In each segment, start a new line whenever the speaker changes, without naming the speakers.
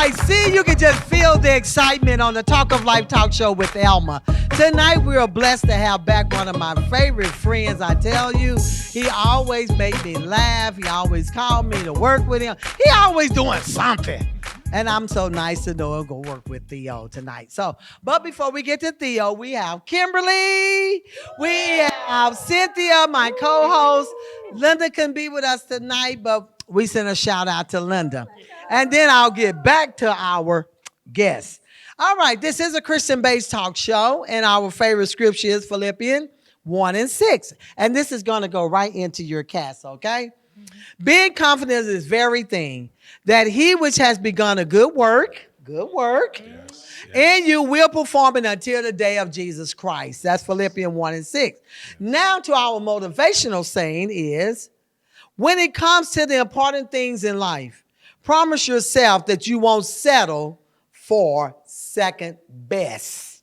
right, see, you can just feel the excitement on the Talk of Life talk show with Elma. Tonight, we are blessed to have back one of my favorite friends, I tell you. He always made me laugh. He always called me to work with him. He always doing something. And I'm so nice to know I'm going to work with Theo tonight. But before we get to Theo, we have Kimberly. We have Cynthia, my co-host. Linda can be with us tonight, but we send a shout out to Linda. And then I'll get back to our guests. All right, this is a Christian-based talk show, and our favorite scripture is Philippians 1:6. And this is going to go right into your cast, okay? Being confident is this very thing, that he which has begun a good work, and you will perform it until the day of Jesus Christ. That's Philippians 1:6. Now to our motivational saying is, when it comes to the important things in life, promise yourself that you won't settle for second best.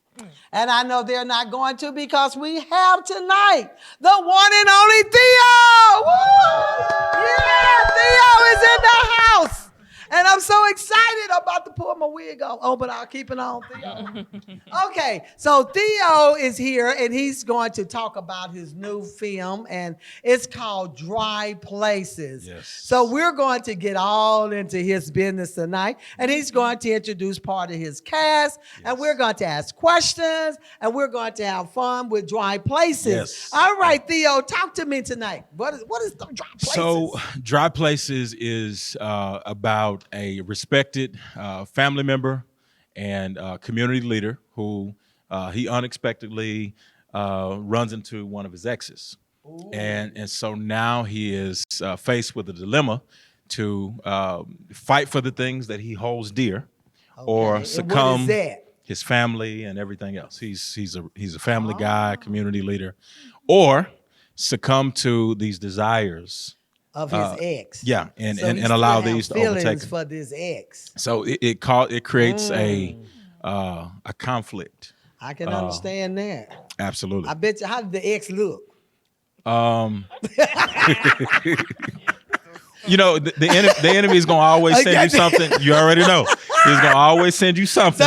And I know they're not going to, because we have tonight the one and only Theo. Woo! Yeah, Theo is in the house. And I'm so excited about to pull my wig off. Oh, but I'll keep it on, Theo. Okay, so Theo is here, and he's going to talk about his new film, and it's called Dry Places.
Yes.
So we're going to get all into his business tonight, and he's going to introduce part of his cast, and we're going to ask questions, and we're going to have fun with Dry Places.
Yes.
All right, Theo, talk to me tonight. What is the Dry Places?
So, Dry Places is about a respected family member and community leader who he unexpectedly runs into one of his exes. Ooh. And so now he is faced with a dilemma to fight for the things that he holds dear, or succumb his family and everything else. He's a family guy, community leader, or succump to these desires
of his ex.
Yeah, and allow these to overtake him.
For this ex.
So it creates a conflict.
I can understand that.
Absolutely.
I bet you, how did the ex look?
You know, the enemy is gonna always send you something. You already know. He's gonna always send you something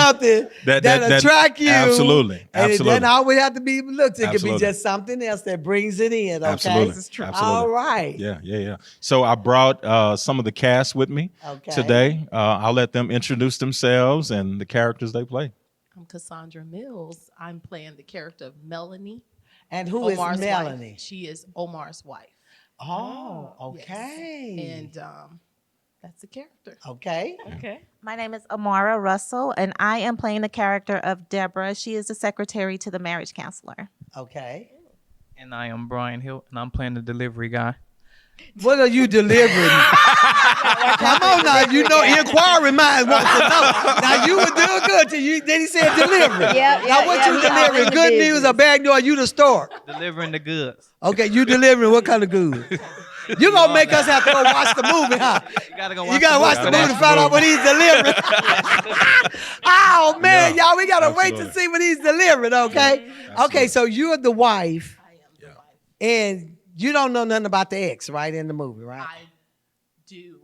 that
attract you.
Absolutely.
And it doesn't always have to be looks. It could be just something else that brings it in. Okay?
Absolutely. This is true. Absolutely.
All right.
Yeah. So I brought some of the cast with me today. I'll let them introduce themselves and the characters they play.
I'm Cassandra Mills. I'm playing the character of Melanie.
And who is
Omar's
Melanie?
Wife. She is Omar's wife.
Oh, okay.
Yes. And that's the character.
Okay.
My name is Amara Russell, and I am playing the character of Deborah. She is the secretary to the marriage counselor.
Okay.
And I am Brian Hill, and I'm playing the delivery guy.
What are you delivering? Come on now, you know, inquiring minds wants to know. Now you were doing good till you. Then he said delivery. Now what you delivering? Good news or bad news? Or you the store?
Delivering the goods.
Okay, you delivering what kind of goods? You gonna make us have to go watch the movie, huh? You gotta watch the movie to find out what he's delivering. Oh man, y'all, we gotta wait to see what he's delivering. Okay, okay. So you're the wife.
I am the wife.
And you don't know nothing about the ex, right, in the movie, right?
I do,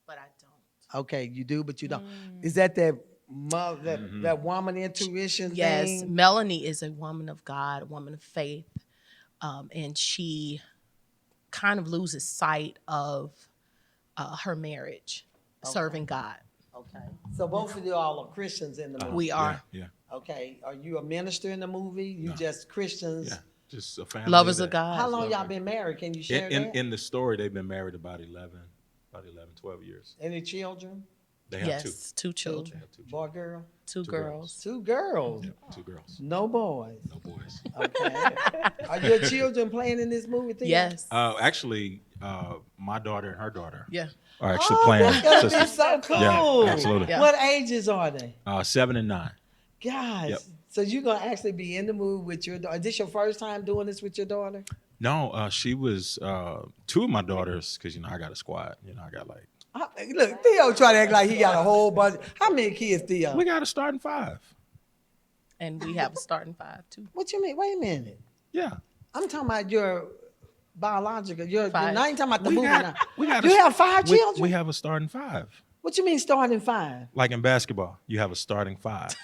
but I don't.
Okay, you do, but you don't. Is that that woman intuition thing?
Yes, Melanie is a woman of God, a woman of faith, and she kind of loses sight of her marriage, serving God.
Okay. So both of you all are Christians in the movie?
We are.
Yeah.
Okay. Are you a minister in the movie? You just Christians?
Yeah. Just a family.
Lovers of God.
How long y'all been married? Can you share that?
In the story, they've been married about 12 years.
Any children?
They have
two children.
Boy, girl?
Two girls.
Two girls?
Yeah, 2 girls.
No boys?
No boys.
Okay. Are your children playing in this movie thing?
Yes.
Actually, my daughter and her daughter are actually
Oh,
playing.
that's gonna be so cool.
Yeah, absolutely.
Yeah.
What ages are they?
7 and 9.
Gosh.
Yep.
So you're going to actually be in the movie with your daughter. Is this your first time doing this with your daughter?
No, she was 2 of my daughters, because, I got a squad. I got like.
Look, Theo trying to act like he got a whole bunch. How many kids, Theo?
We got a starting 5.
And we have a starting 5, too.
What you mean? Wait a minute.
Yeah.
I'm talking about your biological. You're
5.
not even talking about the movie now.
We got
You have 5 children?
We have a starting 5.
What you mean starting 5?
Like in basketball, you have a starting 5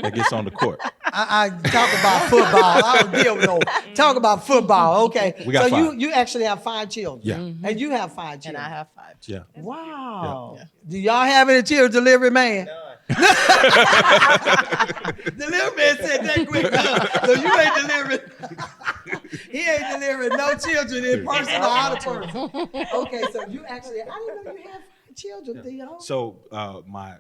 that gets on the court.
I talk about football. I don't deal with no. Talk about football. Okay.
We got
so
5.
you actually have 5 children.
Yeah.
And you have 5
And
children.
I have 5
Yeah.
children.
Wow.
Yeah.
Do y'all have any children delivery, man? Delivery man said that quick. So you ain't delivering. He ain't delivering no children in person or out of person. Okay, so you actually, I didn't know you had 5 children, Theo.
So my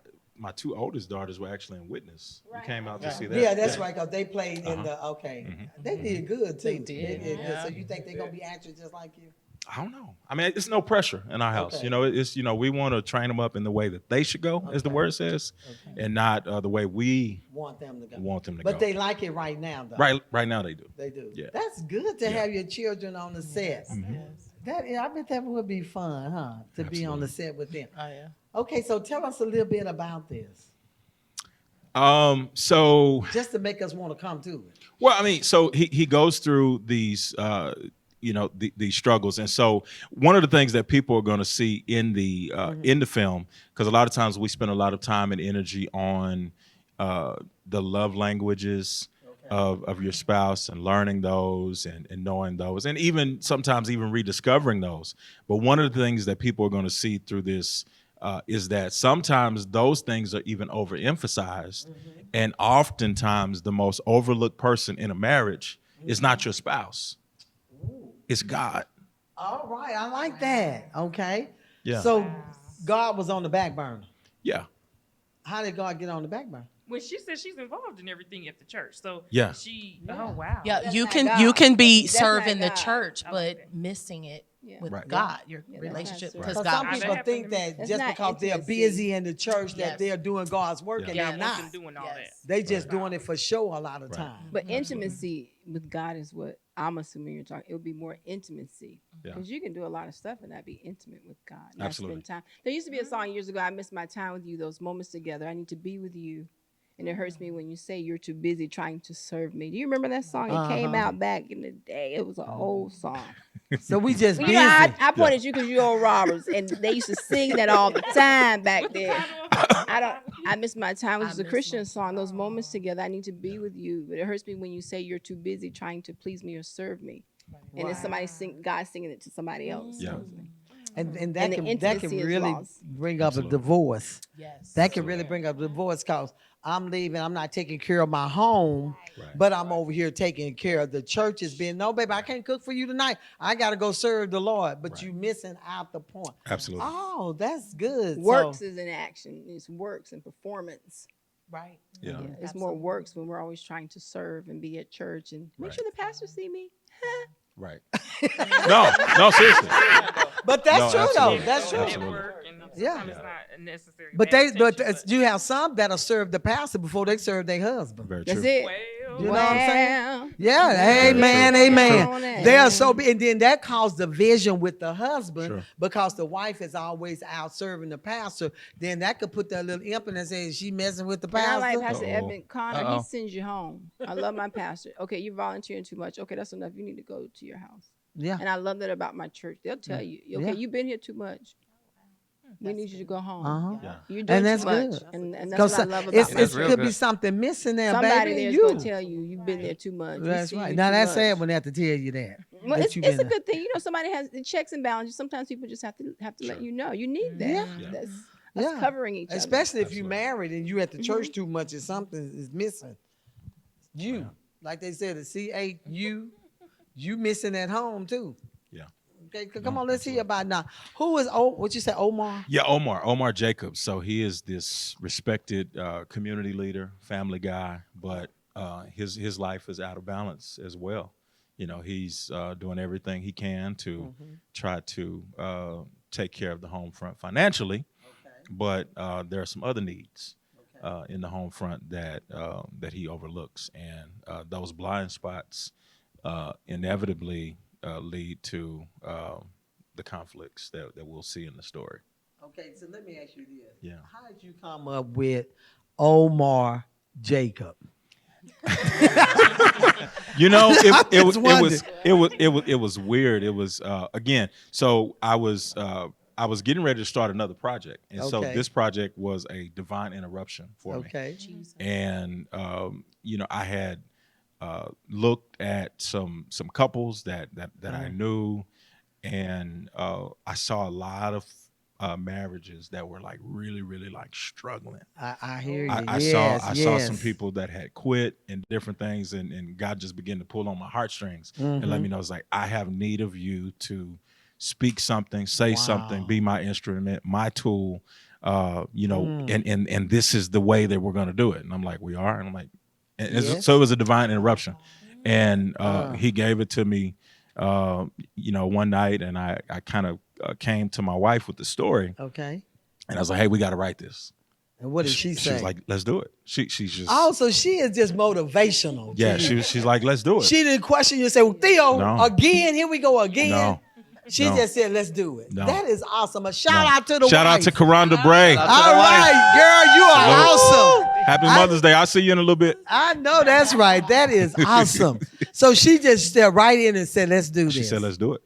2 oldest daughters were actually in Witness. You came out to see that.
Yeah, that's right, because they played in the, okay.
Mm-hmm.
They did good, too.
They did, yeah.
So you think they're going to be actors just like you?
I don't know. I mean, it's no pressure in our house.
Okay.
You know, it's we want to train them up in the way that they should go, as the word says, and not the way we
Want them to go.
want them to
But
go.
they like it right now, though.
Right now they do.
They do.
Yeah.
That's good to have your children on the set. That I bet that would be fun, huh? To be on the set with them.
Oh, yeah.
Okay, so tell us a little bit about this,
So
just to make us want to come to it.
well, I mean, so he goes through these these struggles, and so one of the things that people are going to see in the film, because a lot of times we spend a lot of time and energy on the love languages of your spouse and learning those and knowing those, and even sometimes even rediscovering those. But one of the things that people are going to see through this is that sometimes those things are even overemphasized, and oftentimes the most overlooked person in a marriage is not your spouse. It's God.
All right, I like that. Okay.
Yeah.
So God was on the back burner.
Yeah.
How did God get on the back burner?
When she said she's involved in everything at the church, so
Yeah.
Oh wow.
Yeah,
That's
you
not
can
God.
you can be
That's
serving
not
the
God.
church,
I
but
like that.
missing it with
Right.
God, your
that's
relationship,
not
because
Because
God.
some
That
people
happened
think
to me.
that
That's
just
not
because they're
intimacy.
busy in the church that
Yes.
they're doing God's work, and
Yeah,
they're
I
not.
wasn't doing all
Yes.
They just doing it for show a lot of
Right.
times.
But intimacy with God is what I'm assuming you're talking. It would be more intimacy
Yeah.
because you can do a lot of stuff and not be intimate with God. Not
Absolutely.
Spend time. There used to be a song years ago. I miss my time with you. Those moments together. I need to be with you. And it hurts me when you say you're too busy trying to serve me. Do you remember that song? It came out back in the day. It was an old song.
So we just
You
busy.
know, I pointed at you because you're old Roberts, and they used to sing that all the time back then. I miss my time. It was a Christian song. Those moments together. I need to be with you, but it hurts me when you say you're too busy trying to please me or serve me, and then somebody God singing it to somebody else.
Yeah.
and that
And the
can
intimacy is
really
lost.
bring up
Absolutely.
a divorce.
Yes.
That can really bring up a divorce because I'm leaving. I'm not taking care of my home,
Right.
but I'm over here taking care of the church. Is being no, baby, I can't cook for you tonight. I got to go serve the Lord. But
Right.
you missing out the point.
Absolutely.
Oh, that's good.
Works
So,
is in action. It's works and performance.
Right.
Yeah.
It's more works when we're always trying to serve and be at church and make
Right.
sure the pastor see me.
Right. No, seriously.
but that's
No,
true
absolutely.
though. That's true.
Absolutely.
Yeah.
Sometimes it's not necessary.
But
bad intention,
you have some that'll serve the pastor before they serve their husband.
Very
That's
true.
it.
Well,
You know what I'm saying?
Well,
Yeah, amen,
true.
amen.
True.
They are so big, and then that caused division with the husband
Sure.
because the wife is always out serving the pastor. Then that could put that little imp in and say, "Is she messing with the
And I like
pastor?"
Pastor
Uh-oh.
Evan Connor.
Uh-oh.
He sends you home. I love my pastor. Okay, you're volunteering too much. Okay, that's enough. You need to go to your house.
Yeah,
And I love that about my church. They'll tell you, okay,
Yeah.
you've been here too much. We need you to go home.
uh-huh.
Yeah.
You're doing
And that's
too much.
good.
And that's
Because
what I love about
it's
my
it
That's real
could be
good.
something missing there,
Somebody
baby.
there's
You.
going to tell you, you've been there too much. We
That's
see
right.
you
Now
too
that's
much.
sad when they have to tell you that.
Well,
that
it's,
you
it's a
been
good thing. You know, somebody has the checks and balances. Sometimes people just have to
Sure.
let you know. You need that.
Yeah.
Yeah.
That's
Yeah.
covering each other.
Especially if you
Absolutely.
married and you at the church too much, and something is missing. You, like they said, the you missing at home too.
Yeah.
Okay, come on, let's hear about now. Who is what you say, Omar?
Yeah, Omar Jacobs. So he is this respected community leader, family guy, but his life is out of balance as well. You know, he's doing everything he can to try to take care of the home front financially, but there are some other needs in the home front that he overlooks, and those blind spots inevitably lead to the conflicts that we'll see in the story.
Okay, so let me ask you this.
Yeah.
How did you come up with Omar Jacob?
You know, it
just
was
wondered.
weird. It was again. So I I was getting ready to start another project, and so
Okay.
this project was a divine interruption for me.
Okay.
Jesus.
And I had looked at some couples that I knew, and I saw a lot of marriages that were like really like struggling.
I hear you.
I
yes,
saw some people that had quit and different things, and God just began to pull on my heartstrings and let me know, it's like, I have need of you to speak something, say something, be my instrument, my tool, and this is the way that we're going to do it. And I'm like, we are? And I'm like, so it was a divine interruption. And he gave it to me, one night, and I kind of came to my wife with the story.
Okay.
And I was like, hey, we got to write this.
And what did she say?
She was like, let's do it. She's just.
Oh, so she is just motivational.
Yeah, she's like, let's do it.
She didn't question you and say, well, Theo,
No.
again, here we go again.
No.
She
No.
just said, let's do it.
No.
That is awesome. A shout out to the
Shout
wife.
out to Karonda Bray.
All right, girl, you are awesome.
Happy Mother's Day. I'll see you in a little bit.
I know that's right. That is awesome. So she just stepped right in and said, let's do this.
She said, let's do it.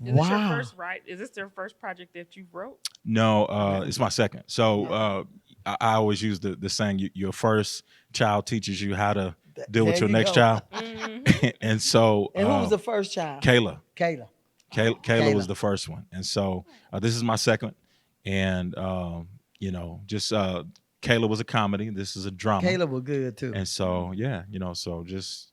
Is this your
Wow.
first Is this your first project that you wrote?
No, it's my second. So I always use the saying, your first child teaches you how to deal with
There
your
you
next
go.
child. And so
And who was the first child?
Kayla.
Kayla.
Kayla was the first one. And so this is my second. And, Kayla was a comedy. This is a drama.
Kayla was good too.
And so, so just,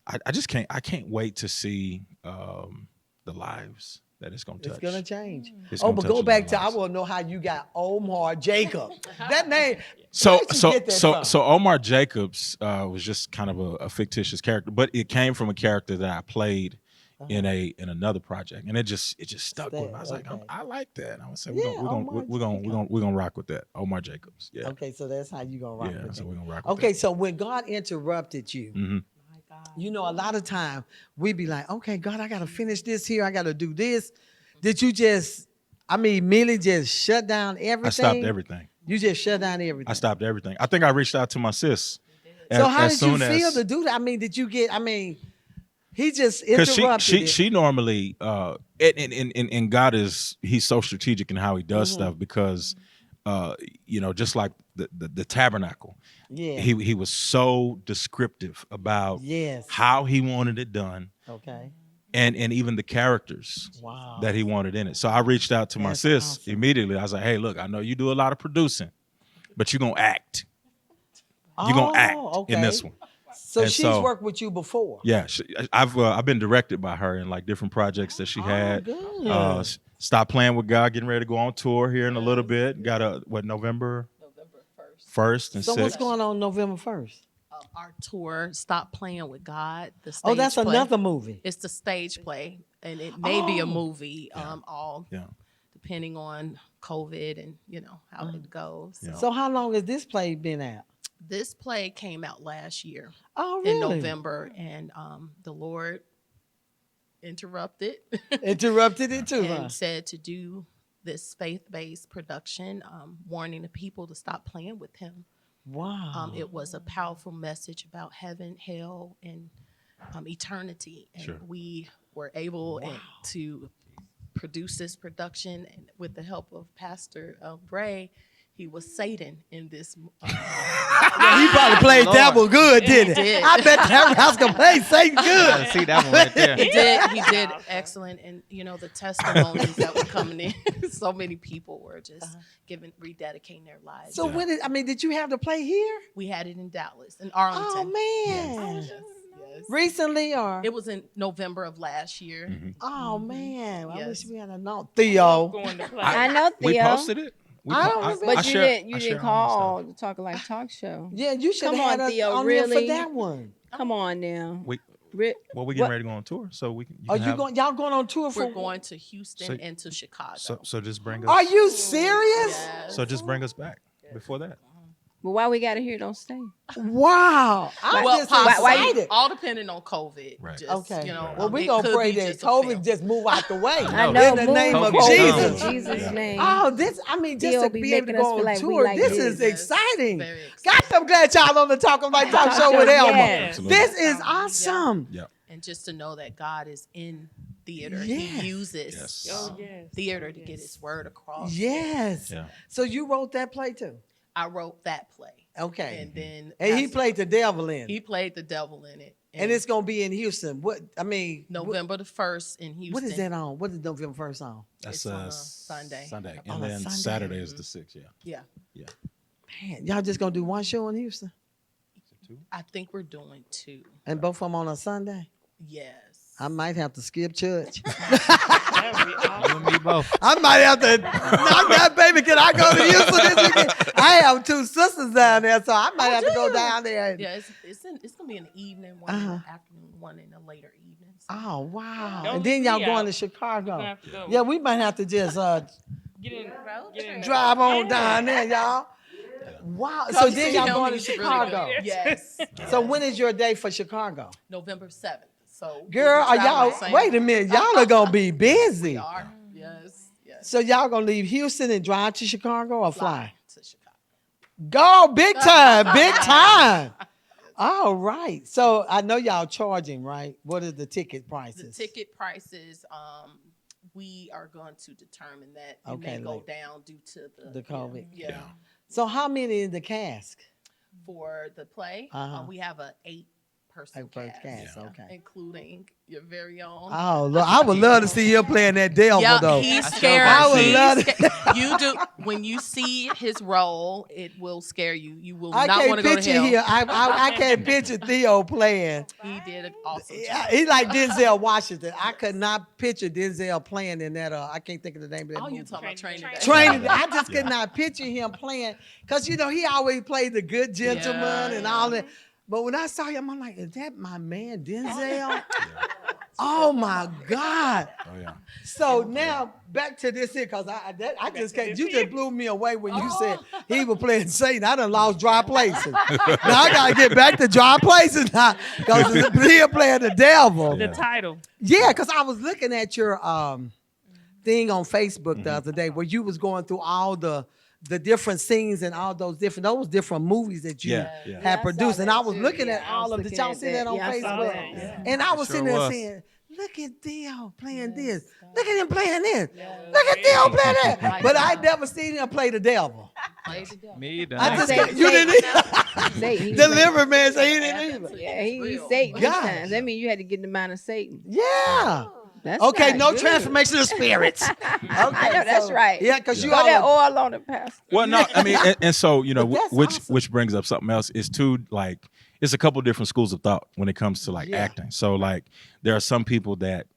I can't wait to see the lives that it's going to touch.
It's going to change.
It's
Oh,
gonna
but
touch
go
a
back
lot
to,
of
I
lives.
want to know how you got Omar Jacob. That name.
So
where'd you get that from?
so Omar Jacobs was just kind of a fictitious character, but it came from a character that I played in another project, and it just stuck with me. I was like,
Okay.
I like that. And I would say
Yeah,
we're gonna rock with that. Omar Jacobs. Yeah.
Okay, so that's how you going to rock
Yeah.
with
So
it.
we're gonna rock with
Okay,
that.
so when God interrupted you,
Mhm.
you know, a lot of time we be like, okay, God, I got to finish this here. I got to do this. Did you just, immediately just shut down everything?
I stopped everything.
You just shut down everything.
I stopped everything. I think I reached out to my sis.
So how
as
did you
soon
feel
as-
to do that? Did you get, he just
Because
interrupted it.
she normally and God he's so strategic in how he does stuff, because just like the tabernacle,
Yeah.
he was so descriptive about
Yes.
how he wanted it done,
Okay.
and even the characters
Wow.
that he wanted in it. So I reached out to my
That's
sis
awesome.
immediately. I was like, hey, look, I know you do a lot of producing, but you're gonna act. You're gonna act in this one.
So
And
she's
so-
worked with you before.
Yeah, I've been directed by her in like different projects that she had.
good.
Stop Playing with God, getting ready to go on tour here in a little bit. Got November 1st and
So
6th.
what's going on November 1st?
Our tour, Stop Playing with God. The stage
Oh, that's
play.
another movie.
It's the stage play, and it may be a
Oh.
movie. All
Yeah.
depending on COVID and how it goes.
Yeah.
So how long has this play been out?
This play came out last year
Oh, really?
in November, and the Lord interrupted
Interrupted it too, huh?
and said to do this faith-based production, warning the people to stop playing with Him.
Wow.
It was a powerful message about heaven, hell, and eternity. And
Sure.
we were able to produce this production, and with the help of Pastor Bray, he was Satan in this.
Yeah, he probably played that one good, didn't he?
He did.
I bet that house can play Satan
I
good.
see that one right there.
He did excellent, and the testimonies that were coming in, so many people were just rededicating their lives.
So when did you have to play here?
We had it in Dallas, in
Oh
Arlington.
man.
Yes.
Recently or?
It was in November of last year.
Oh man. I
Yes.
wish we had a known. Theo.
Going to play.
I know
We
Theo.
posted it.
I don't remember.
But
I
you
share-
didn't. You
I share
didn't
all my
call the Talk Like Talk show.
Yeah, you should
Come
have had
on,
us
Theo,
on here for
really?
that one.
Come on now.
stuff.
What?
We getting ready to go on tour, so we can.
Are you going? Y'all going on tour for?
We're going to Houston
So-
and to Chicago.
So just bring us.
Are you serious?
Yes.
So just bring us back before that.
But why we got to hear? Don't stay.
Wow. I'm
well,
just
possibly.
excited.
All depending on COVID.
Right.
Just,
Okay.
Well,
Well, we
it
gonna
could
pray
be
that
just a film.
COVID just move out the way.
I
know.
know.
In the
move
name of
COVID
Jesus.
gone.
In Jesus'
Yeah.
name.
Oh, just
Theo
to
be
be able to
making us
go
feel
on
like we
tour.
like
This
this.
is exciting.
Very exciting.
Guys, I'm glad y'all on the Talk Like Talk show with
Show,
Elma.
yes.
Absolutely.
This is awesome.
Yeah.
And just to know that God is in theater.
Yes.
He uses
Yes.
Oh, yes.
theater to get his word across.
Yes.
Yeah.
So you wrote that play too?
I wrote that play.
Okay.
And then
And he
Pastor-
played the devil in
he
it.
played the devil in it.
And it's going to be in Houston.
November the 1st in Houston.
What is that on? What is November 1st on?
That's
It's on a Sunday.
Sunday,
On
and
a
then
Sunday.
Saturday is the 6th. Yeah.
Yeah.
Man, y'all just going to do one show in Houston?
I think we're doing 2.
And both of them on a Sunday?
Yes.
I might have to skip church.
That would be awesome.
You and me both.
I might have to knock that baby. Can I go to Houston this weekend? I have 2 sisters down there, so I might have to go down there.
Yeah, it's gonna be in the evening, one in the afternoon, one in the later evening. So
Oh, wow.
Don't
And then y'all
be
going
out.
to
We're
Chicago.
gonna have to go.
Yeah, we might have to just
Get in.
drive on down there, y'all. Wow. So
Come
then
see
y'all
him,
going to
you should really
Chicago.
go. Yes.
So when is your day for Chicago?
November 7th. So
Girl,
we'll
are
be traveling
y'all,
same-
wait a minute. Y'all are going to be busy.
We are. Yes. Yes.
So y'all going to leave Houston and drive to Chicago or fly?
to Chicago.
Go, big time, big time. All right. So I know y'all charging, right? What are the ticket
The
prices?
ticket prices, we are going to determine that. It
Okay,
may go
like
down due to
the COVID.
Yeah.
So how many in the cask?
For the play,
Uh-huh.
we have a 8-person
Eight-person
cast,
cast, okay.
including your very own.
Oh, look, I would love to see you playing that devil,
Yeah,
though.
he's
I sure
scared.
I would
He's
love
sca- you do when you see his role, it will scare you. You will
I
not
can't
want to go to
picture
hell.
here. I can't picture Theo playing.
He did an awesome
Yeah,
job.
he's like Denzel Washington. I could not picture Denzel playing in that. I can't think of the name of that
Oh,
movie.
you talking about training day?
Training. I just could not picture him playing because he always played the good gentleman and all that. But when I saw him, I'm like, is that my man Denzel? Oh my God!
Oh yeah.
So now back to this here, cause I just can't. You just blew me away when you said he was playing Satan. I done lost dry places. Now I gotta get back to dry places now, cause he playing the devil.
The title.
Yeah, cause I was looking at your thing on Facebook the other day where you was going through all the different scenes and all those different movies that you
Yeah.
had produced, and I was
too.
looking
Yeah,
at
I was
all of. Did
looking
y'all
at
see
that.
that on
Yeah, I saw
Facebook?
that, yeah.
And I was
Sure
sitting there
was.
saying, "Look at Theo playing this. Look at him playing this. Look at Theo playing that." But I never seen him play the devil.
Played the devil.
Me either.
I just
Satan-
you didn't.
Satan, he
Deliver man say he didn't either.
Yeah, he's
Real.
Satan.
God.
Sometimes. That means you had to get in the mind of Satan.
Yeah.
That's
Okay,
not
no
good.
transformation of spirits. Okay,
I know that's right.
Yeah, because you
Throw
all
that
are-
oil on it, Pastor.
Well, no, I mean, and so
But that's
which
awesome.
which brings up something else. Is too like it's a couple different schools of thought when it comes to like
Yeah.
acting. So like there are some people that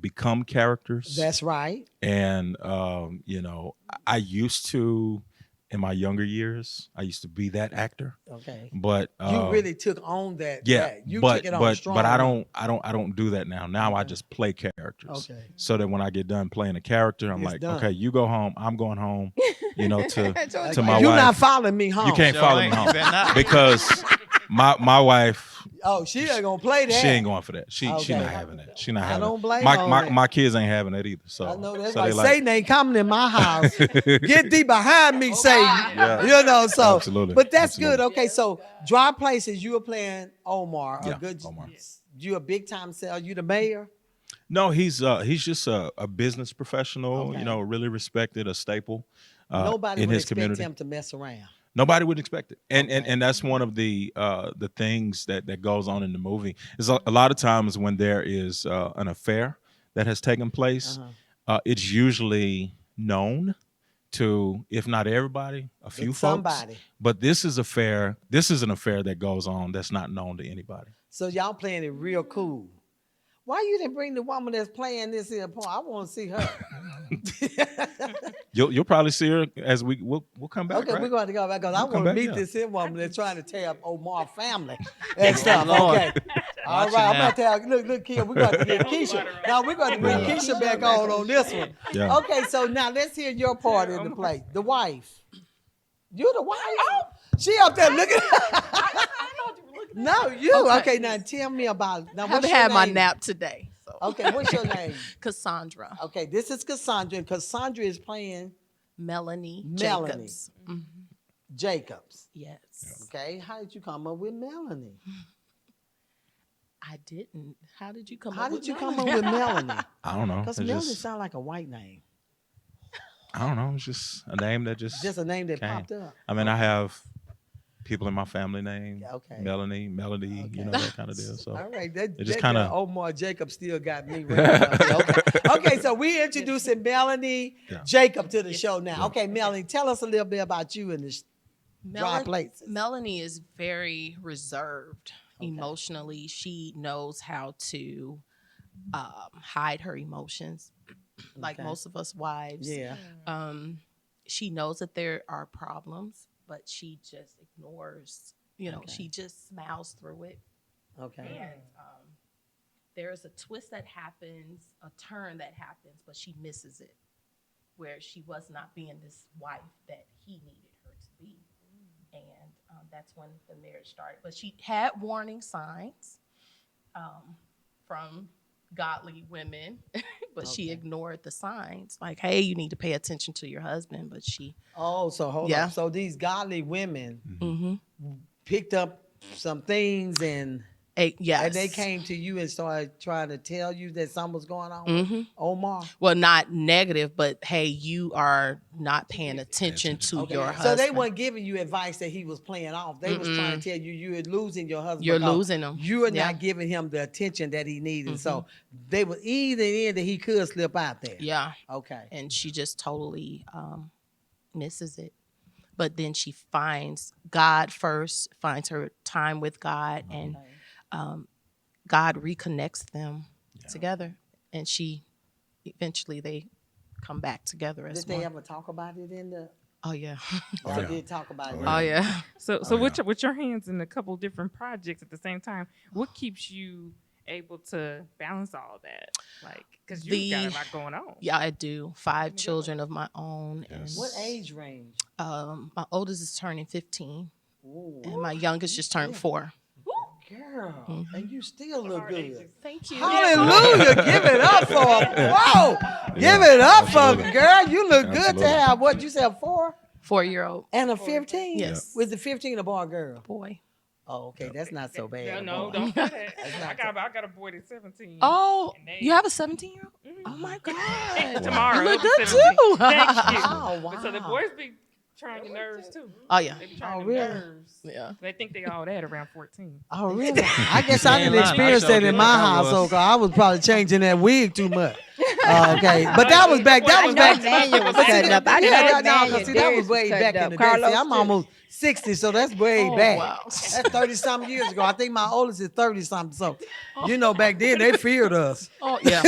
become characters,
That's right.
and I used to in my younger years, I used to be that actor,
Okay.
but
You really took on that.
yeah,
that. You
but
took it on
but
strong.
but I don't do that now. Now I just play characters.
Okay.
So that when I get done playing a character, I'm
It's
like,
done.
okay, you go home. I'm going home. To
To
my
You're
wife.
not following me home.
You can't
Sure
follow me
ain't.
home
Better not.
because my wife,
Oh, she ain't gonna play that.
she ain't going for that. She
Okay.
not having that. She not
I
having
don't
that.
blame
my,
her on
my
that.
my kids ain't having that either. So
I know that's
so
why
they like,
Satan ain't coming in my house. Get thee behind me, Satan.
Yeah.
So
Absolutely.
But that's
Absolutely.
good. Okay, so dry places. You were playing Omar.
Yeah,
A good.
Omar.
You a big time seller. You the mayor.
no, he's just a business professional.
Okay.
Really respected, a staple
Nobody
in
would
his
expect
community.
him to mess around.
Nobody would expect it, and
Okay.
and that's one of the things that goes on in the movie. Is a lot of times when there is an affair that has taken place, it's usually known to, if not everybody, a few
It's
folks.
somebody.
But this is an affair that goes on that's not known to anybody.
So y'all playing it real cool. Why you didn't bring the woman that's playing this in point? I want to see her.
You'll probably see her as we'll come back.
Okay,
right?
we're going to go back because I
We'll come
want to
back,
meet
yeah.
this here woman that's trying to tear up Omar family and stuff.
Lord.
Okay. All
Watch
right,
it
I'm
now.
about to tell look, kid, we're going to get Keisha. Now we're going to bring
Yeah.
Keisha back on this one.
Yeah.
Okay, so now let's hear your part in the play. The wife. You're the wife? She up there looking. No, you. Okay, now tell me about. Now,
I
what's
haven't
your
had my
name?
nap today. So.
Okay, what's your name?
Cassandra.
Okay, this is Cassandra. And Cassandra is playing
Melanie.
Melanie.
Jacobs. Mhm.
Jacobs.
Yes.
Okay, how did you come up with Melanie?
I didn't. How did you come
How
up
did
with
you come
Melanie?
up with Melanie?
I don't know.
Because
It's
Melanie
just,
sounds like a white name.
I don't know. It's just a name that just
Just a name that
came.
popped up.
I mean, I have people in my family name.
Yeah, okay.
Melanie, Melody, you know,
Okay.
that kind of deal. So
All right, that
it just
that
kind of.
Omar Jacob still got me right up here. Okay. Okay, so we introducing Melanie
Yeah.
Jacob to the show now. Okay, Melanie, tell us a little bit about you in this dry places.
Melanie is very reserved emotionally. She knows how to hide her emotions, like
Okay.
most of us wives.
Yeah.
She knows that there are problems, but she just ignores. You know,
Okay.
she just smiles through it.
Okay.
And there's a twist that happens, a turn that happens, but she misses it, where she was not being this wife that he needed her to be. And that's when the marriage started. But she had warning signs from godly women, but she
Okay.
ignored the signs. Like, hey, you need to pay attention to your husband. But she,
Oh, so hold
Yeah.
on. So these godly women
mm-hmm.
picked up some things and
Yes.
and they came to you and started trying to tell you that something was going on
Mm-hmm.
with Omar.
Well, not negative, but hey, you are not paying attention to
Okay.
your
So
husband.
they weren't giving you advice that he was playing off. They was trying to tell you you're losing your husband.
You're
because
losing him.
You're
Yeah.
not giving him the attention that he needed. So they were either in that he could slip out there.
Yeah.
Okay.
And she just totally misses it. But then she finds God first, finds her time with God, and God reconnects them together. And eventually they come back together as
Did they
one.
ever talk about it in the?
Oh, yeah.
Oh,
yeah.
they did talk about it.
Oh, yeah.
So
Oh,
with your hands in a couple different projects at the same time, what keeps you able to balance all that? Like, because you got a lot going on.
Yeah, I do. 5 children of my own.
Yes.
What age range?
And my oldest is turning 15,
Ooh,
and my youngest just turned 4.
girl, and you still look good.
Thank you.
Hallelujah! Give it up for whoa! Give it up for
absolutely.
girl. You look good
Absolutely.
to have what you said 4
4-year-old
and a 15.
Yes.
Was the 15 a boy or girl?
boy.
Oh, okay, that's not so bad.
Yeah,
a
no,
boy.
don't say that.
not
I got a boy that's 17.
Oh,
And they-
you have a 17-year-old?
Mhm.
Oh my God.
Tomorrow.
You look
it'll be
good
17.
too.
Thank you.
Oh,
But so the
wow.
boys be trying your nerves too.
Oh yeah.
They be trying
Oh,
them
really?
nerves.
Yeah.
They think they all that around 14.
Oh, really? I guess I
You ain't
didn't
lying.
experience
I
that
sure
in
did.
my
I was.
household. 'Cause I was probably changing that wig too much. Okay, but that was back. That
I
was
know
back.
Daniel was
But see,
cutting up. I know
yeah,
Daniel.
see, that
Darius
was way
cutting
back in
up.
the day. See,
Carlos
I'm
too.
almost 60, so that's way
Oh,
back.
wow.
That's 30-something years ago. I think my oldest is 30-something. So, you know, back then they feared us.
Oh yeah.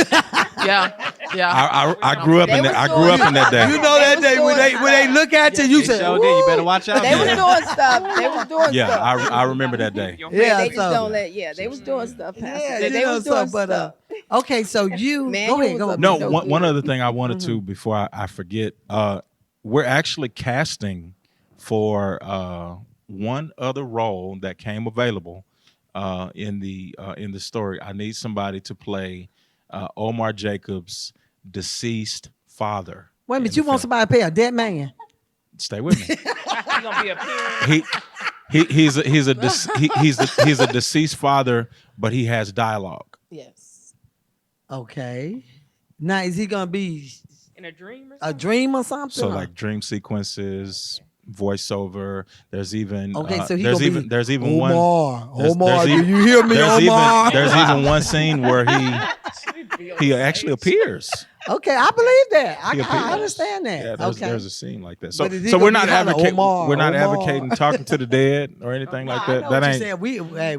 Yeah. Yeah.
I grew up
They
in that.
was
I grew up
doing-
in that day.
You know
They
that
was
day when
doing
they look at you, you
They
say,
sure did. You better
"Woo."
watch out.
They was
now.
doing stuff. They was doing
Yeah,
stuff.
I remember that day.
Yeah,
They just
so-
don't let. Yeah, they was doing stuff. Pastor.
Yeah,
they
you know,
was doing
so, but
stuff.
okay, so you
Man,
go
you
ahead,
was
go
a-
ahead.
No,
so
one
good.
other thing I wanted to before I forget. We're actually casting for one other role that came available in the story. I need somebody to play Omar Jacobs' deceased father.
Wait a
in
minute,
the
you want
film.
somebody to pay a dead man?
Stay with me.
He gonna be appearing.
He's a deceased father, but he has dialogue.
Yes.
Okay. Now, is he gonna be
In a dream or
a
something?
dream or something?
So
or-
like dream sequences, voiceover. There's even
Okay, so he
there's
gonna
even
be
there's even one.
Omar,
there's-
Omar,
there's
do
even-
you hear me,
There's
Omar?
there's even one scene where he actually appears.
Okay, I believe that.
He appears.
I understand that.
Yeah,
okay.
there's a scene like that. So
But is he
so
gonna
we're
be
not
hollering,
advocating
Omar,
we're not
Omar?
advocating talking to the dead or anything
No,
like
I
that.
know
That
what you're
ain't.
saying.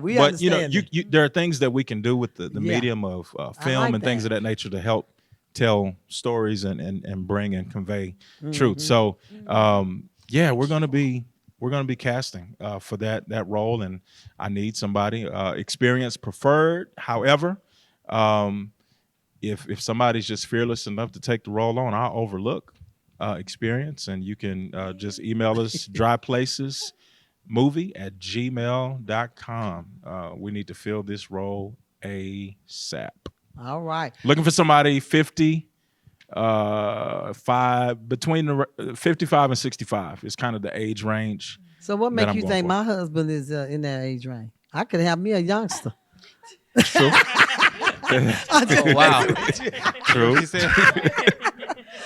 We
But you know,
understand.
there are things that we can do with the
Yeah.
medium of film
like
and things
that.
of that nature to help tell stories and bring and convey
Mm-hmm.
truth. So yeah, we're gonna be casting for that role, and I need somebody experience preferred. However, if somebody's just fearless enough to take the role on, I'll overlook experience, and you can just email us dryplacesmovie@gmail.com. We need to fill this role ASAP.
All right.
Looking for somebody 55 and 65 is kind of the age range.
So what
that
makes
I'm
you
going
think
for.
my husband is in that age range? I could have me a youngster.
True.
Oh, wow.
True.
She said,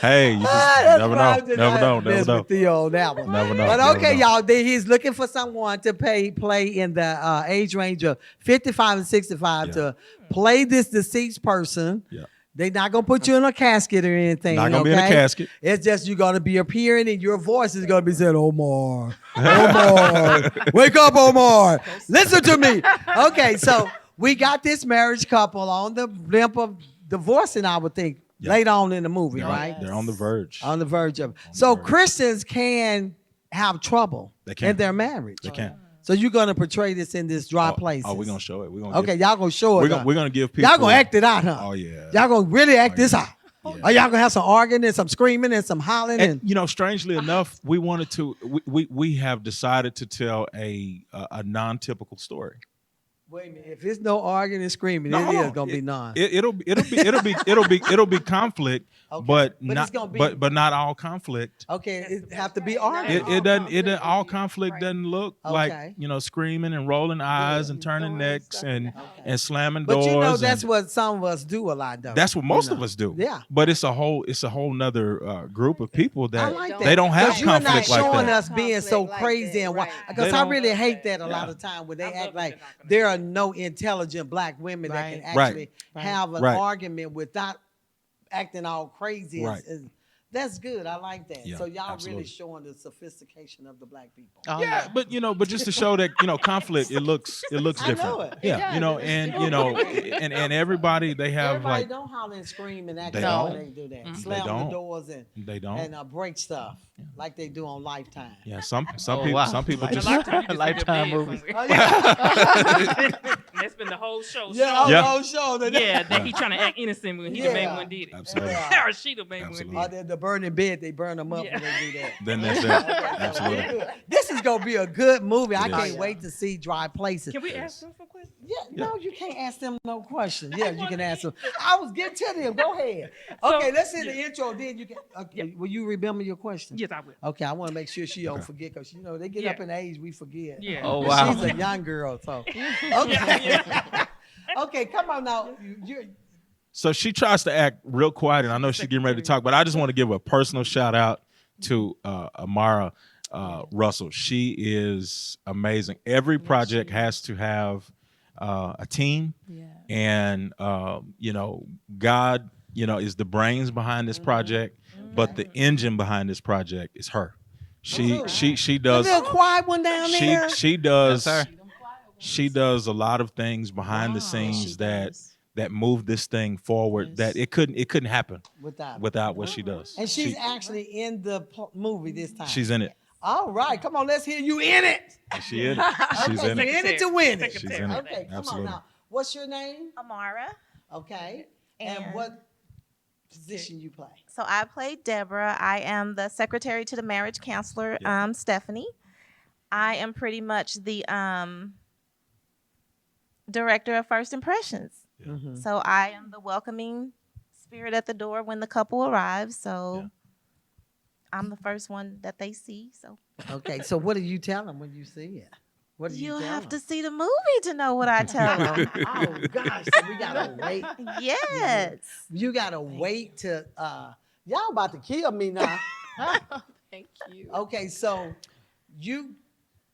Hey, you just never know. Never know. Never know.
With Theo on that one.
Never know.
But
Never
okay,
know.
y'all. He's looking for someone to play in the age range of 55 and 65 to play this deceased person.
Yeah.
They're not gonna put you in a casket or anything.
Not gonna be in a casket.
It's just you're gonna be appearing, and your voice is gonna be saying, "Omar, Omar, wake up, Omar, listen to me." Okay, so we got this marriage couple on the limp of divorcing, I would think, later on in the movie, right?
They're on the verge.
On the verge of. So Christians can have trouble in their marriage.
They can.
So you're gonna portray this in this dry place.
Oh, we're gonna show it.
Okay, y'all gonna show it.
We're gonna give people.
Y'all gonna act it out, huh?
Oh yeah.
Y'all gonna really act this out.
Yeah.
Are y'all gonna have some arguing and some screaming and some hollering?
And strangely enough, we wanted to. We have decided to tell a non-typical story.
Wait a minute. If it's no arguing and screaming,
No,
it is gonna be none.
It'll be conflict,
Okay.
but
But it's
not
gonna be-
but not all conflict.
Okay, it have to be arguing.
It doesn't all conflict doesn't look
Okay.
like screaming and rolling eyes and turning necks and slamming
But
doors.
you know that's
and
what some of us do a lot, though.
that's what most of us do.
Yeah.
But it's a whole nother group of people
I
that
like
they don't have
Because you're not
conflict like
showing
that.
us being so
Conflict like
crazy
that,
and why.
right.
Because
They
I
don't-
really hate that a lot of time when they act like there are no intelligent black women that can
Right.
actually have an
Right.
argument without acting all crazy.
Right.
That's good. I like that.
Yeah,
So y'all
absolutely.
really showing the sophistication of the black people.
Oh,
Yeah, but just to show that conflict, it looks
I
different.
know it. It
Yeah,
does.
and everybody they have
Everybody
like
don't holler and scream and act
They
like
don't.
they do that.
They
Slam
don't.
the doors and
they don't.
break stuff like they do on Lifetime.
Yeah, some
Oh,
people
wow.
some people
And a
just
lot of times you just
Lifetime
end up
movie.
dead
Oh, yeah.
somewhere. That's been the whole show.
Yeah,
showing.
Yeah.
on the whole show. That
Yeah, that he trying to act innocent when he the main
Yeah.
one did it.
Absolutely.
Yeah.
Or she the main
Absolutely.
one
Or
did it.
the burning bed, they burn them up
Yeah.
when they do that.
then that's it. Absolutely.
This is gonna be a good movie. I
It
can't
is.
wait to see Dry Places.
Can we ask them some questions?
Yeah, no, you can't ask them no questions. Yeah, you can ask them. I was getting to them. Go ahead. Okay, let's hear the intro. Then you can. Okay, will you remember your question?
Yes, I will.
Okay, I want to make sure she don't forget because they get up in age, we forget.
Yeah.
Oh,
And
wow.
She's a young girl, so okay. Okay, come on now.
So she tries to act real quiet, and I know she's getting ready to talk, but I just want to give a personal shout out to Amara Russell. She is amazing. Every project has to have a team, and God, is the brains behind this project, but the engine behind this project is her. She
The
does
little quiet one down there.
she does
Yes, sir.
she does a lot of things behind the scenes that move this thing forward that it couldn't happen without what she does.
And she's actually in the movie this time.
She's in it.
All right, come on, let's hear you in it.
She in it. She's
Okay,
in
you're
it.
in it to win it.
She's in it.
Okay, come
Absolutely.
on now. What's your name?
Amara.
Okay. And
And-
what position you play?
So I play Deborah. I am the secretary to the marriage counselor, Stephanie. I am pretty much the director of first impressions.
Mhm.
So I am the welcoming spirit at the door when the couple arrives. So I'm the first one that they see. So
Okay, so what do you tell them when you see it? What do you
you'll
tell
have to
them?
see the movie to know what I tell them.
Oh gosh, so we gotta wait.
Yes.
You gotta wait to y'all about to kill me now.
Thank you.
Okay, so you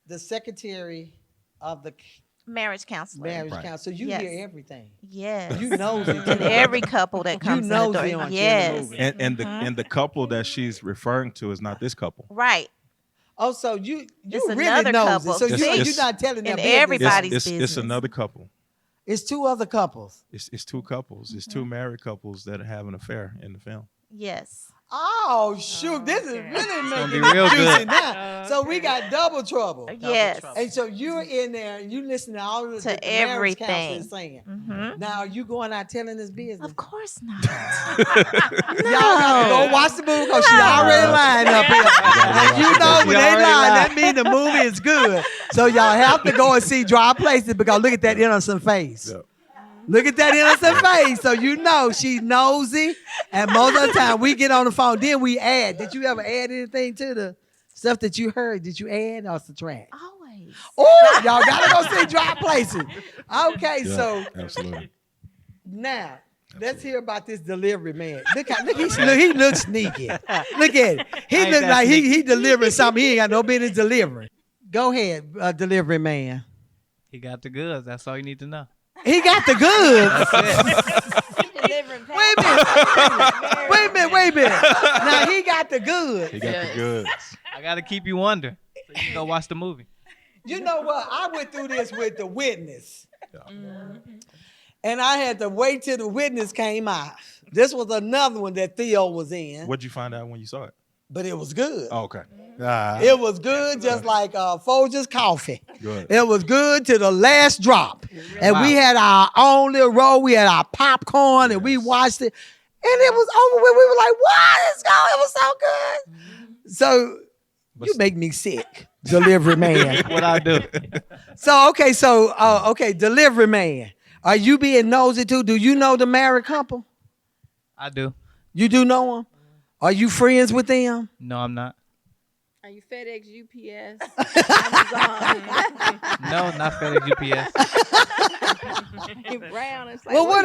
the secretary of the
Marriage counselor.
marriage
Right.
council, you
Yes.
hear everything.
Yes.
You know
And every couple that comes in the
nosy,
door.
aren't you, in the
Yes.
movie?
And the couple that she's referring to is not this couple.
Right.
Oh, so you
It's
really
another
nosy.
couple.
So
See?
you're not telling them
And
business.
everybody's
It's
business.
another couple.
It's two other couples.
It's two couples. It's two married couples that have an affair in the film.
Yes.
Oh shoot, this is
okay.
really
gonna
making
be real
it juicy
good.
now. So we got double trouble.
Yes.
And so you're in there and you listen to all of the marriage
everything.
counselor is saying.
Hmm.
Now are you going out telling this business?
Of course not.
Y'all gotta go watch the movie because she already lying up here. And you know when
She
they
already
lie,
lied.
that means the movie is good. So y'all have to go and see Dry Places because look at that innocent face.
Yep.
Look at that innocent face. So you know she's nosy. And most of the time we get on the phone, then we add. Did you ever add anything to the stuff that you heard? Did you add or subtract?
Always.
Oh, y'all gotta go see Dry Places. Okay,
Yeah,
so
absolutely.
now let's hear about this delivery man. He looks sneaky. Look at it. He
I ain't
looks
that
like
sneaky.
he delivering something he ain't got no business delivering. Go ahead, delivery man.
He got the goods. That's all you need to know.
He got the goods.
Delivering
Wait a minute. Wait a minute. Now he got the goods.
He got the goods.
I got to keep you wondering. So you can go watch the movie.
You know what? I went through this with the witness. And I had to wait till the witness came out. This was another one that Theo was in,
What'd you find out when you saw it?
but it was good.
Oh, okay.
It was good, just like Folger's coffee.
Good.
It was good to the last drop. And
Wow.
we had our own little roll. We had our popcorn, and we watched it. And it was over with. We were like, what is going? It was so good. So you make me sick, delivery man.
What I do?
So, okay, delivery man. Are you being nosy too? Do you know the married couple?
I do.
You do know them? Are you friends with them?
No, I'm not.
Are you FedEx, UPS, Amazon?
No, not FedEx UPS.
You Brown. It's like,
Well, what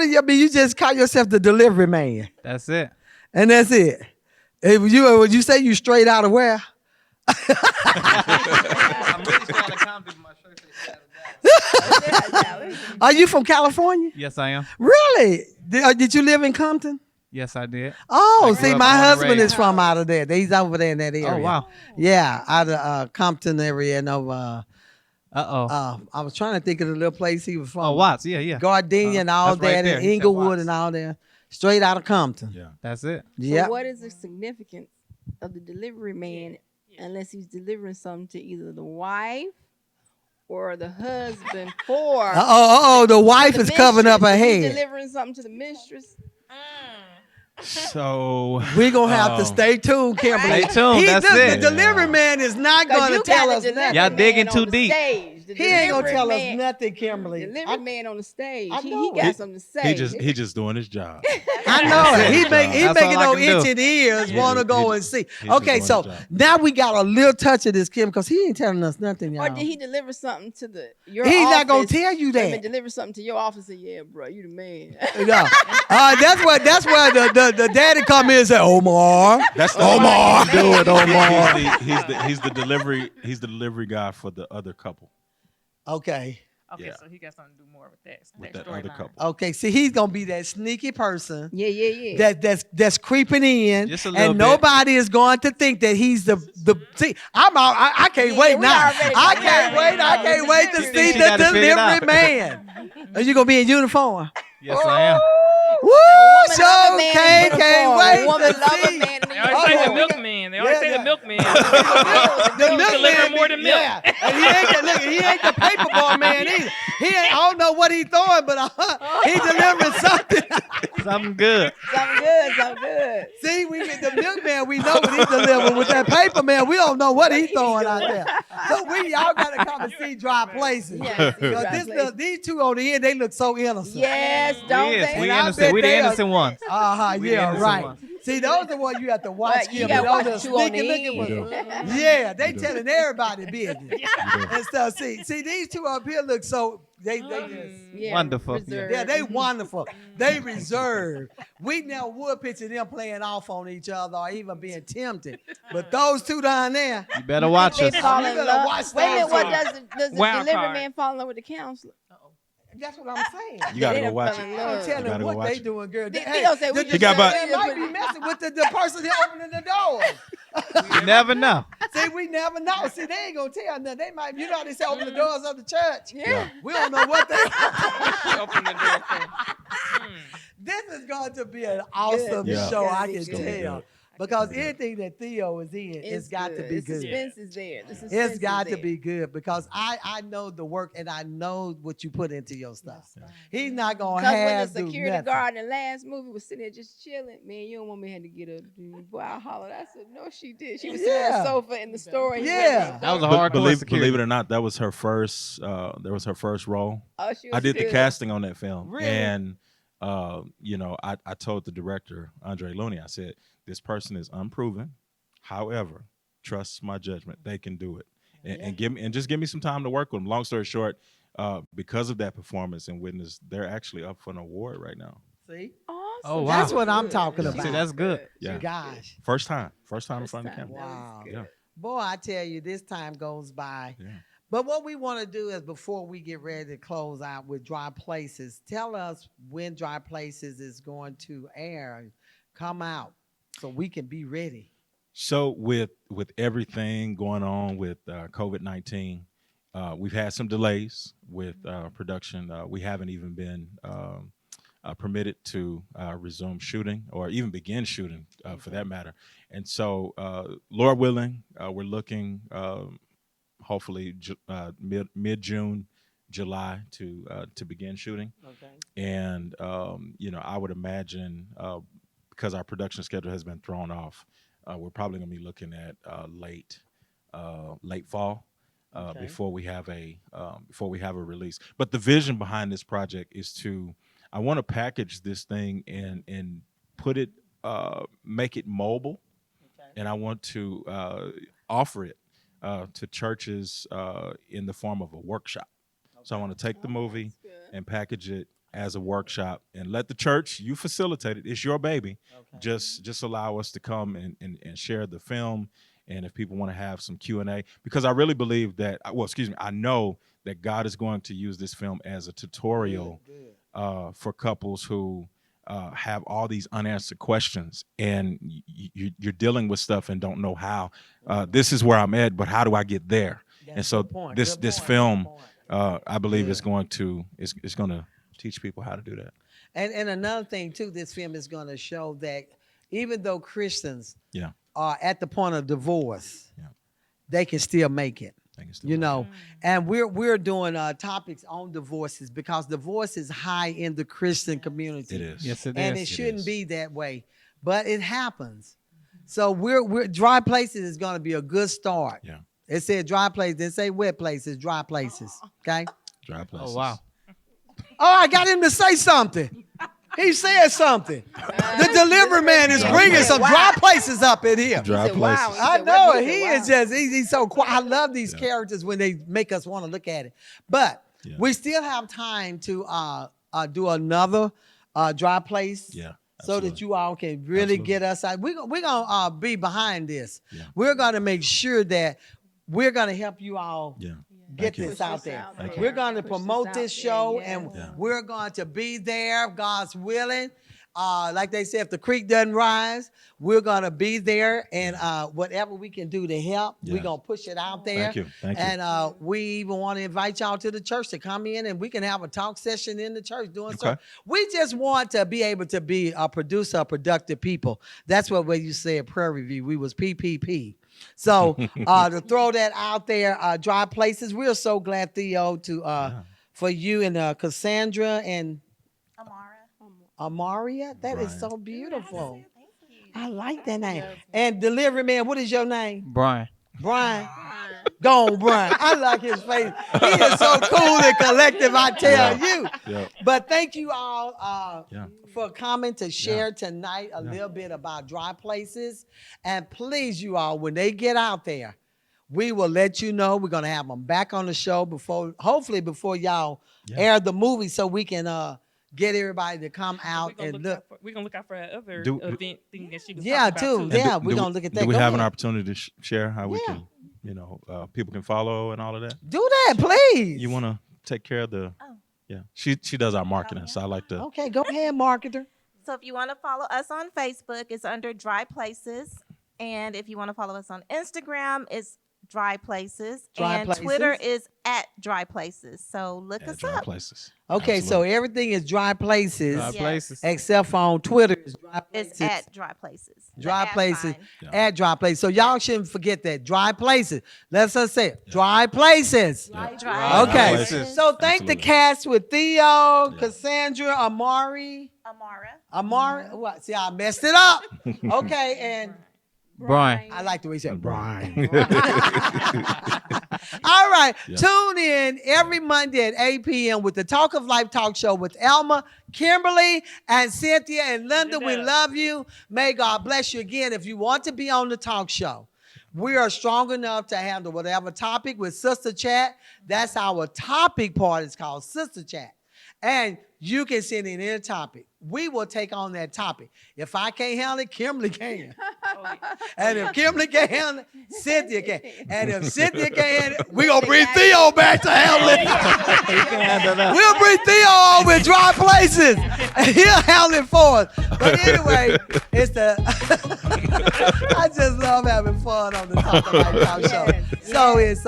do you mean? You just call yourself the delivery man,
That's it.
and that's it. Would you say you straight out of where?
I'm really trying to come to my shirt.
Are you from California?
Yes, I am.
Really? Did you live in Compton?
Yes, I did.
Oh,
I grew
see,
up
my
born and
husband
raised.
is from out of there. He's over there in that area.
Oh, wow.
Yeah, out of Compton area and over.
Uh-oh.
I was trying to think of the little place he was from.
Oh, Watts. Yeah, yeah.
Gardenia and all
that's right
that,
there.
and
He said
Inglewood
Watts.
and all that. Straight out of Compton.
Yeah.
That's it.
Yeah.
So what is the significance of the delivery man unless he's delivering something to either the wife or the husband for
The wife
the
is covering up her
mistress? Is he
head.
delivering something to the mistress?
So
We're going to have to stay tuned, Kimberly.
Stay tuned, that's it.
The delivery man is not
'Cause
going to
you
tell
got
us
the
nothing.
Y'all
delivery
digging
man
too
on the
deep.
stage. The
He ain't going to
delivery
tell us
man-
nothing, Kimberly.
Delivery man on the stage.
I
He
know
got
it.
something to say.
he just doing his job.
I know it. He
That's
making
all
no
I can do.
itching ears
He
want to
just-
go
he
and see.
he's
Okay,
just
so
doing his job.
now we got a little touch of this, Kim, because he ain't telling us nothing, y'all.
Or did he deliver something to your
He's
office?
not gonna tell you
Wait a minute,
that.
deliver something to your office and yeah, bro, you the man.
No. That's where the daddy come in and say, Omar.
That's the
Omar.
Do it, Omar. He's the delivery guy for the other couple.
Okay.
Okay,
Yeah.
so he got something to do more with that.
With that other
storyline.
couple.
Okay. See, he's gonna be that sneaky person
yeah.
that's creeping in,
Just a little
and
bit.
nobody is going to think that he's the. See, I can't
Yeah,
wait
we
now.
already
I
know.
can't wait. I can't wait to
She
see
thinks she
the
got it figured out.
delivery man. Are you gonna be in uniform?
Yes, I am.
Woo!
Woman
So
love a man in
can't
uniform.
wait
Woman
to
love a
see.
man in
They always say
Oh,
the
we
milkman. They always
yeah,
say
yeah.
the milkman.
The milkman
deliver more than milk.
Yeah, and he ain't the paperboy man either. He ain't. I don't know what he's throwing, but he delivering something.
Something good.
Something good.
See, we get the milkman. We know what he delivering with that paper man. We don't know what he's throwing out there. So y'all gotta come and see Dry Places.
Yes, see
So
Dry Places.
these two on the end, they look so innocent.
Yes, don't
We is.
they?
We
And I
innocent.
bet
We the
they are-
innocent ones.
Yeah,
innocent
right.
ones.
See, those are the ones you have to watch.
But you
Kim,
gotta
those
watch
are
two on
sneaky
the
looking
end.
ones. Yeah, they telling everybody business and stuff. See, these two up here look so they just.
Yeah,
Wonderful.
reserved.
Yeah, they wonderful. They reserved. We never would picture them playing off on each other or even being tempted. But those two down there,
You better watch
They
us.
fall
You
in
better
love.
watch
Wait a minute,
those
what
two.
does the
Wild
delivery
card.
man fall in love with the counselor?
that's what I'm saying.
You gotta
They
go
done
watch
fell in
it.
love.
I'm telling
gotta
them
go
what
watch
they
it.
doing, girl.
Theo said we
the
just
got
delivery
about-
man might be messing with the person that opening the door.
You never know.
See, we never know. See, they ain't gonna tell nothing. They might, you know, how they say open the doors of the church.
Yeah.
We don't know what they.
Open the door for.
This is going to be an awesome
Yeah.
show. I
It's
can
gonna
be
tell
good.
because anything that Theo is in, it's
It's
got to be
The
good.
suspense is there. The suspense
It's
is
got to
there.
be good because I know the work and I know what you put into your stuff. He's not gonna
Because when
have
the
do
security
nothing.
guard in the last movie was sitting there just chilling, man, you don't want me had to get up. Boy, I hollered. I said, no, she did. She was sitting on
Yeah.
the sofa in the store. And
Yeah.
That was a
But
hardcore
believe
security.
it or not, that was her first. That was her first role.
Oh, she was
I did the
good.
casting on that film,
Really?
and I told the director Andre Looney, I said, this person is unproven. However, trust my judgment; they can do it. and just give me some time to work with them. Long story short, because of that performance and witness, they're actually up for an award right now.
See?
Awesome.
Oh, wow.
That's what I'm talking
Yeah.
about.
See, that's good.
Yeah.
Gosh.
First time in front of the camera.
Wow.
Yeah.
Boy, I tell you, this time goes by.
Yeah.
But what we want to do is before we get ready to close out with Dry Places, tell us when Dry Places is going to air and come out so we can be ready.
So with everything going on with COVID-19, we've had some delays with production. We haven't even been permitted to resume shooting or even begin shooting for that matter. And so, Lord willing, we're looking hopefully mid-June, July to begin shooting.
Okay.
And I would imagine because our production schedule has been thrown off, we're probably going to be looking at late fall
Okay.
before we have a release. But the vision behind this project is I want to package this thing and put it, make it mobile,
Okay.
and I want to offer it to churches in the form of a workshop. So I want to take the movie and package it as a workshop and let the church, you facilitate it. It's your baby.
Okay.
Just allow us to come and share the film. And if people want to have some Q&A, because I really believe that, I know that God is going to use this film as a tutorial for couples who have all these unanswered questions, and you're dealing with stuff and don't know how. This is where I'm at, but how do I get there?
That's
And so
a good point.
this
Good point.
film,
Good point.
I believe, is
Good.
going to teach people how to do that.
And another thing too, this film is going to show that even though Christians
Yeah,
are at the point of divorce,
Yeah.
they can still make it.
I can still
You
do
know, and we're doing topics on divorces because divorce is high in the Christian community.
it is.
Yes, it
And
is.
it shouldn't
is.
be that way, but it happens. So we're Dry Places is going to be a good start.
Yeah,
It said dry places, didn't say wet places, dry places. Okay.
dry places.
Oh, wow.
Oh, I got him to say something. He said something. The delivery man is bringing some dry places up in here.
Dry
said, wow.
places.
I
said,
know
what?
it. He is just he's so quiet. I love these characters when they make us want to look at it. But
Yeah.
we still have time to do another dry place.
Yeah,
So that
absolutely.
you all can really
Absolutely.
get us out. We're gonna be behind this.
Yeah.
We're gonna make sure that we're gonna help you all
Yeah.
get
Thank you.
this out there.
Thank
We're
you.
going to
Push this
promote
out
this
there,
show,
yeah.
and
Yeah.
we're going to be there, God's willing. Like they say, if the creek doesn't rise, we're going to be there, and whatever we can do to help, we're
Yeah.
going to push it out there.
Thank you. Thank you.
And we even want to invite y'all to the church to come in, and we can have a talk session in the church doing
Okay.
stuff. We just want to be able to be a producer of productive people. That's what when you said prayer review, we was PPP. So to throw that out there, Dry Places. We're so glad, Theo, for you and Cassandra and Amaria. That is
Right.
so beautiful. I like that name. And delivery man, what is your name?
Brian.
Brian. Go on, Brian. I like his face. He is so cool and collective, I tell you.
Yeah.
But thank you all
Yeah.
for coming to share tonight a little bit about Dry Places. And please, you all, when they get out there, we will let you know. We're going to have them back on the show hopefully before y'all air the movie so we can get everybody to come out and look.
We're gonna look out for that other
Do-
event thing that she was
Yeah,
talking about
too.
And
Yeah,
do-
we're
do-
going to look at that.
Do we
Go
have an
ahead.
opportunity to share how we
Yeah.
can, people can follow and all of that?
Do that, please.
You want to take care of the? Yeah, she does our marketing, so I like to.
Okay, go ahead, marketer.
So if you want to follow us on Facebook, it's under Dry Places. And if you want to follow us on Instagram, it's Dry Places.
Dry
and
Places.
Twitter is at Dry Places. So look
Yeah,
us
dry
up.
places.
Okay, so
Absolutely.
everything is Dry Places,
Dry
Yes.
places.
except for on Twitter. It's Dry Places.
It's at Dry Places. The
Dry
at
Places.
sign.
Yeah.
At Dry Places. So y'all shouldn't forget that. Dry Places. Let's us say it. Dry Places.
Yeah.
Dry
Okay.
Places.
So thank the
Absolutely.
cast with Theo, Cassandra, Amari.
Amara.
What? See, I messed it up. Okay, and
Brian.
I like the way he said Brian. All right.
Yeah.
Tune in every Monday at 8 p.m. with the Talk of Life talk show with Elma, Kimberly, and Cynthia and Linda. We love you. May God bless you again. If you want to be on the talk show, We are strong enough to handle whatever topic with Sister Chat. That's our topic part. It's called Sister Chat. And you can send in any topic. We will take on that topic. If I can't handle it, Kimberly can. And if Kimberly can't handle it, Cynthia can. And if Cynthia can't handle it, we're going to bring Theo back to handle it. We'll bring Theo on with dry places. And he'll handle it for us. But anyway, it's the... I just love having fun on the Talk of Life Talk Show. So it's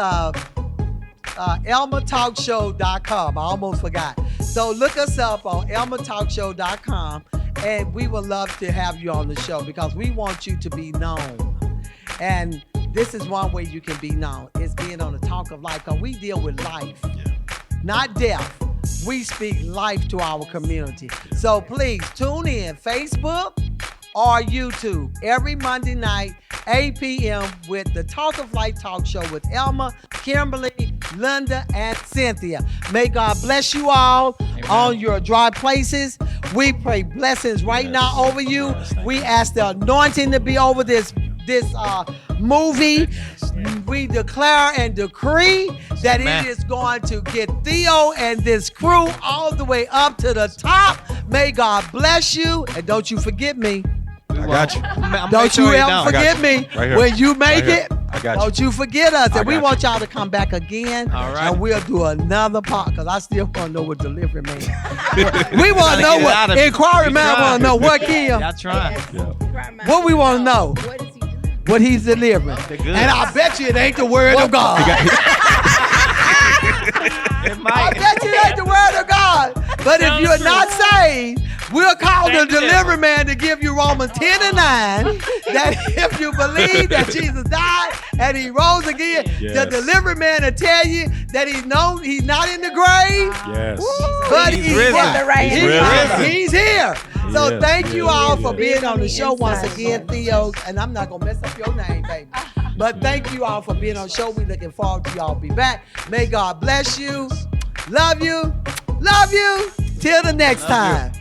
elmatalkshow.com. I almost forgot. So look us up on elmatalkshow.com, and we would love to have you on the show because we want you to be known. And this is one way you can be known. It's being on the Talk of Life, because we deal with life, not death. We speak life to our community. So please tune in Facebook or YouTube every Monday night, 8 p.m. with the Talk of Life Talk Show with Elma, Kimberly, Linda, and Cynthia. May God bless you all on your dry places. We pray blessings right now over you. We ask the anointing to be over this movie. We declare and decree that it is going to get Theo and this crew all the way up to the top. May God bless you. And don't you forget me.
I got you.
Don't you ever forget me.
Right here.
When you make it,
I got you.
don't you forget us. And we
got
want y'all to come back again.
All right.
And we'll do another part, because I still want to know what delivery man. We want to know what inquiry man want to know what Kim.
Y'all trying.
What we want to know.
What is he doing?
What he's delivering. And I bet you it ain't the word of God. I bet you it ain't the word of God. But if you're not saved, we'll call the delivery man to give you Romans 10 and 9. That if you believe that Jesus died and he rose again, the delivery man will tell you that he's not in the grave.
Yes.
But
He's risen.
He's here. So
Yes.
thank you all for
Big
being on
on
the
the
show once
inside.
again, Theo. And I'm not going to mess up your name, baby. But thank you all for being on the show. We're looking forward to y'all be back. May God bless you. Love you. Love you. Till the next time.